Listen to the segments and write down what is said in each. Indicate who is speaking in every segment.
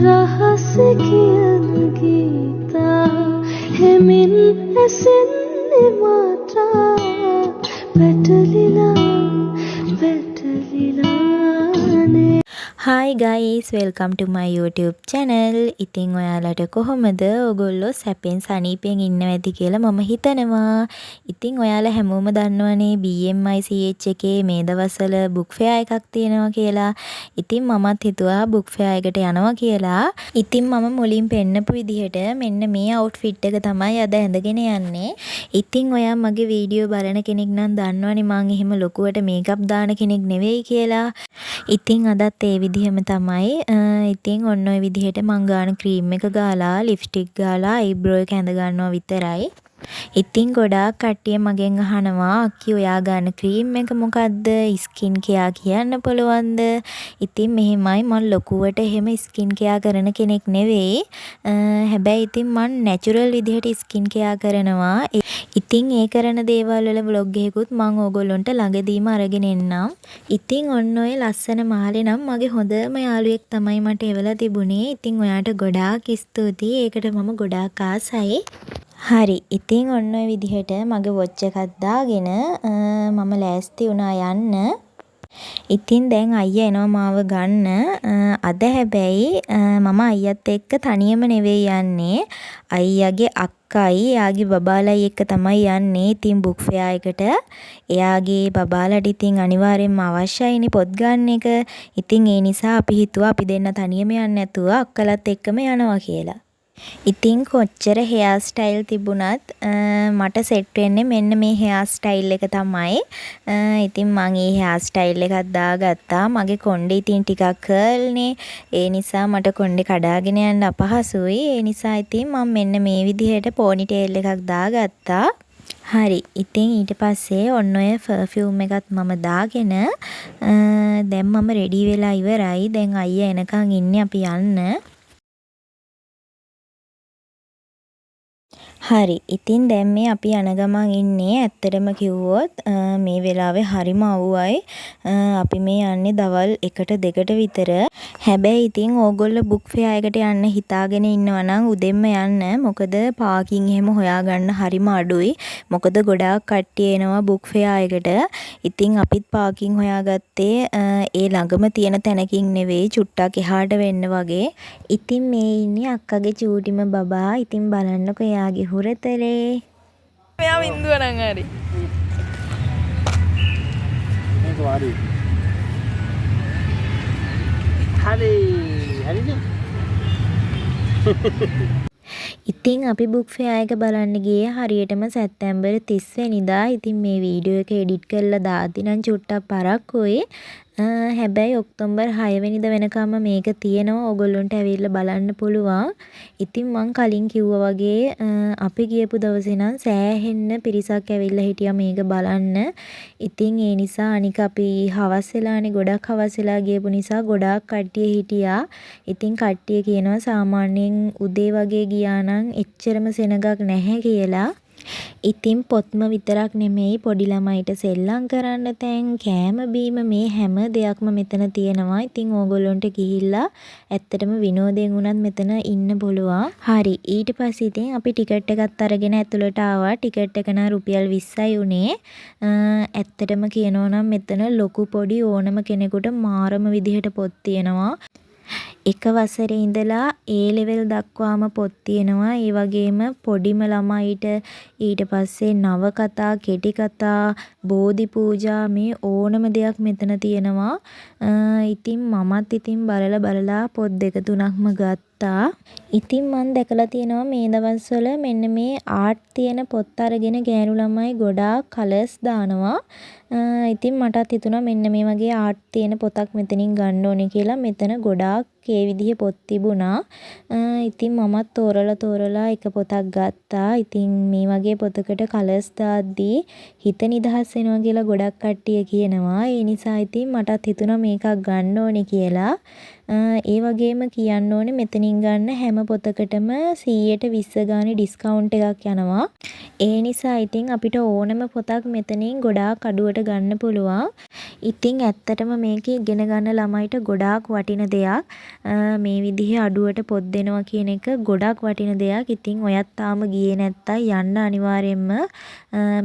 Speaker 1: රහස කියන ගීතා හෙමින් ඇසෙන්නේ මාතා පැටලිලානේ. Hi guys, welcome to my YouTube channel. ඉතින් ඔයාලට කොහොමද? ඔයගොල්ලෝ සැපෙන් සනීපෙන් ඉන්නව ඇති කියලා මම හිතනවා. ඉතින් ඔයාලා හැමෝම දන්නවනේ BMI CH එකේ මේ දවස්වල book fair එකක් තියෙනවා කියලා. ඉතින් මමත් හිතුවා book fair එකට යනවා කියලා. ඉතින් මම මුලින් පෙන්නපු විදිහට මෙන්න මේ outfit එක තමයි අද ඇඳගෙන යන්නේ. ඉතින් ඔයා මගේ වීඩියෝ බලන කෙනෙක් නම් දන්නවනේ මම එහෙම ලොකුවට මේකප් දාන කෙනෙක් නෙවෙයි කියලා. ඉතින් අදත් ඒ විදිහම තමයි. ඉතින් ඔන්න ඔය විදිහට මං ගාන ක්‍රීම් එක ගාලා ලිප්ස්ටික් ගාලා අයිබ්‍රෝ එක ඇඳ ගන්නවා විතරයි. ඉතින් ගොඩාක් කට්ටිය මගෙන් අහනවා අක්කි ඔයා ගන්න ක්‍රීම් එක මොකද්ද? ස්කින් කෙයා කියන්න පුළුවන්ද? ඉතින් මෙහෙමයි මම ලොකුවට එහෙම ස්කින් කෙයා කරන කෙනෙක් නෙවෙයි. හැබැයි ඉතින් මම නැචරල් විදිහට ස්කින් කෙයා කරනවා. ඉතින් ඒ කරන දේවල් වල vlog එකකුත් මම ඕගොල්ලන්ට ළඟදීම අරගෙන එන්නම්. ඉතින් ඔන්න ඔය ලස්සන මාලේ නම් මගේ හොඳම යාළුවෙක් තමයි මට එවලා තිබුණේ. ඉතින් ඔයාට ගොඩාක් ස්තුතියි. ඒකට මම ගොඩාක් ආසයි. හරි. ඉතින් ඔන්න ඔය විදිහට මගේ වොච් එකක් දාගෙන මම ලෑස්ති වුණා යන්න. ඉතින් දැන් අයියා එනවා මාව ගන්න. අද හැබැයි මම අයියත් එක්ක තනියම නෙවෙයි යන්නේ. අයියාගේ අක්කයි එයාගේ බබාලයි එක්ක තමයි යන්නේ. ඉතින් බුක් ෆෙයා එකට. එයාගේ බබාලට ඉතින් අනිවාර්යෙන්ම අවශ්‍යයිනේ පොත් ගන්න එක. ඉතින් ඒ නිසා අපි හිතුවා අපි දෙන්න තනියම යන්නේ නැතුව අක්කලත් එක්කම යනවා කියලා. ඉතින් කොච්චර හෙයාර් ස්ටයිල් තිබුණත් මට සෙට් වෙන්නේ මෙන්න මේ හෙයාර් ස්ටයිල් එක තමයි. ඉතින් මම මේ හෙයාර් ස්ටයිල් එකක් දාගත්තා. මගේ කොණ්ඩේ ඉතින් ටිකක් කර්ල්නේ. ඒ නිසා මට කොණ්ඩේ කඩාගෙන යන්න අපහසුයි. ඒ නිසා ඉතින් මම මෙන්න මේ විදිහට පෝනි ටේල් එකක් දාගත්තා. හරි. ඉතින් ඊට පස්සේ ඔන්න ඔය පර්ෆියුම් එකත් මම දාගෙන දැන් මම රෙඩි වෙලා ඉවරයි. දැන් අයියා එනකන් ඉන්නේ අපි යන්න. හරි. ඉතින් දැන් මේ අපි යන ගමන් ඉන්නේ ඇත්තටම කිව්වොත් මේ වෙලාවේ හරිම අවුවයි. අපි මේ යන්නේ දවල් 1ට 2ට විතර. හැබැයි ඉතින් ඕගොල්ලෝ බුක් ෆෙයා එකට යන්න හිතාගෙන ඉන්නවා නම් උදෙන්ම යන්න. මොකද පාකින් එහෙම හොයාගන්න හරිම අඩුයි. මොකද ගොඩාක් කට්ටිය එනවා බුක් ෆෙයා එකට. ඉතින් අපිත් පාකින් හොයාගත්තේ ඒ ළඟම තියෙන තැනකින් නෙවෙයි චුට්ටක් එහාට වෙන්න වගේ. ඉතින් මේ ඉන්නේ අක්කගේ චූටිම බබා. ඉතින් බලන්නකෝ එයාගේ හුරතලේ.
Speaker 2: මෙයා වින්දුව නම් හරි.
Speaker 3: මේක වාඩි. හරිද?
Speaker 1: ඉතින් අපි බුක් ෆෙයා එක බලන්න ගියේ හරියටම සැප්තැම්බර් 30 වෙනිදා. ඉතින් මේ වීඩියෝ එක එඩිට් කරලා දාද්දි නම් චුට්ටක් පරක්කුයි. හැබැයි ඔක්තෝබර් 6 වෙනිදා වෙනකම්ම මේක තියෙනවා. ඔයගොල්ලන්ට ඇවිල්ලා බලන්න පුළුවන්. ඉතින් මං කලින් කිව්වා වගේ අපි ගියපු දවසේ නම් සෑහෙන්න පිරිසක් ඇවිල්ලා හිටියා මේක බලන්න. ඉතින් ඒ නිසා අනික අපි හවස් වෙලානේ ගොඩක් හවස් වෙලා ගියපු නිසා ගොඩාක් කට්ටිය හිටියා. ඉතින් කට්ටිය කියනවා සාමාන්‍යයෙන් උදේ වගේ ගියා නම් එච්චරම සෙනගක් නැහැ කියලා. ඉතින් පොත්ම විතරක් නෙමෙයි පොඩි ළමයිට සෙල්ලම් කරන්න තැන් කෑම බීම මේ හැම දෙයක්ම මෙතන තියෙනවා. ඉතින් ඕගොල්ලන්ට ගිහිල්ලා ඇත්තටම විනෝදයෙන් වුණත් මෙතන ඉන්න පුළුවන්. හරි. ඊට පස්සේ ඉතින් අපි ටිකට් එකත් අරගෙන ඇතුළට ආවා. ටිකට් එක නම් රුපියල් 20යි උනේ. ඇත්තටම කියනවා නම් මෙතන ලොකු පොඩි ඕනම කෙනෙකුට මාරම විදිහට පොත් තියෙනවා. එක වසරේ ඉඳලා A level දක්වාම පොත් තියෙනවා. ඒ වගේම පොඩිම ළමයිට ඊට පස්සේ නවකතා, කෙටි කතා, බෝධි පූජා මේ ඕනම දෙයක් මෙතන තියෙනවා. ඉතින් මමත් ඉතින් බලලා පොත් 2-3ක්ම ගත්තා. ඉතින් මම දැකලා තියෙනවා මේ දවස්වල මෙන්න මේ ආර්ට් තියෙන පොත් අරගෙන ගෑනු ළමයි ගොඩාක් කලර්ස් දානවා. ඉතින් මටත් හිතුණා මෙන්න මේ වගේ ආර්ට් තියෙන පොතක් මෙතනින් ගන්න ඕනේ කියලා. මෙතන ගොඩාක් ඒ විදිහේ පොත් තිබුණා. ඉතින් මමත් තෝරලා එක පොතක් ගත්තා. ඉතින් මේ වගේ පොතකට කලර්ස් දාද්දී හිත නිදහස් වෙනවා කියලා ගොඩක් කට්ටිය කියනවා. ඒ නිසා ඉතින් මටත් හිතුණා මේකක් ගන්න ඕනේ කියලා. ඒ වගේම කියන්න ඕනේ මෙතනින් ගන්න හැම පොතකටම 100% ගානේ ඩිස්කවුන්ට් එකක් යනවා. ඒ නිසා ඉතින් අපිට ඕනම පොතක් මෙතනින් ගොඩාක් අඩුවට ගන්න පුළුවන්. ඉතින් ඇත්තටම මේක ඉගෙන ගන්න ළමයිට ගොඩාක් වටින දෙයක්. මේ විදිහේ අඩුවට පොත් දෙනවා කියන එක ගොඩක් වටින දෙයක්. ඉතින් ඔයත් තාම ගියේ නැත්තම් යන්න අනිවාර්යෙන්ම.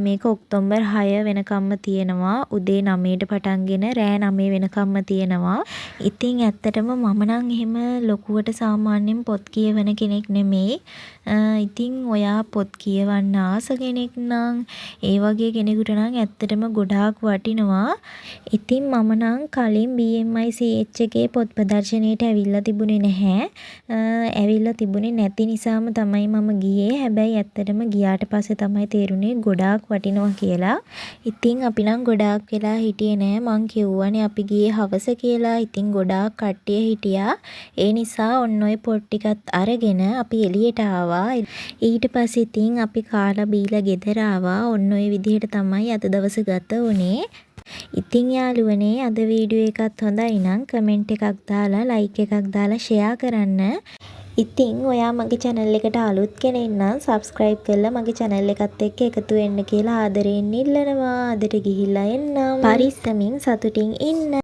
Speaker 1: මේක ඔක්තෝබර් 6 වෙනකම්ම තියෙනවා. උදේ 9ට පටන්ගෙන රෑ 9 වෙනකම්ම තියෙනවා. ඉතින් ඇත්තටම මම නම් එහෙම ලොකුවට සාමාන්‍යයෙන් පොත් කියවන කෙනෙක් නෙමෙයි. ඉතින් ඔයා පොත් කියවන්න ආස කෙනෙක් නම් ඒ වගේ කෙනෙකුට නම් ඇත්තටම ගොඩාක් වටිනවා. ඉතින් මම නම් කලින් BMICH එකේ පොත් ප්‍රදර්ශනයට ඇවිල්ලා තිබුණේ නැහැ. ඇවිල්ලා තිබුණේ නැති නිසාම තමයි මම ගියේ. හැබැයි ඇත්තටම ගියාට පස්සේ තමයි තේරුනේ ගොඩාක් වටිනවා කියලා. ඉතින් අපි නම් ගොඩාක් වෙලා හිටියේ නෑ. මං කිව්වනේ අපි ගියේ හවස කියලා. ඉතින් ගොඩාක් කට්ටිය හිටියා. ඒ නිසා ඔන්න ඔය පොත් ටිකත් අරගෙන අපි එළියට ආවා. ඊට පස්සේ ඉතින් අපි කාලා බීලා ගෙදර ආවා. ඔන්න ඔය විදිහට තමයි අද දවස ගත වුණේ. ඉතින් යාළුවනේ අද වීඩියෝ එකත් හොඳයි නම් කමෙන්ට් එකක් දාලා ලයික් එකක් දාලා ෂෙයා කරන්න. ඉතින් ඔයා මගේ channel එකට අලුත් කෙනෙක් නම් subscribe කරලා මගේ channel එකත් එක්ක එකතු වෙන්න කියලා ආදරයෙන් ඉල්ලනවා. අදට ගිහිල්ලා එන්නම්. පරිස්සමින් සතුටින් ඉන්න.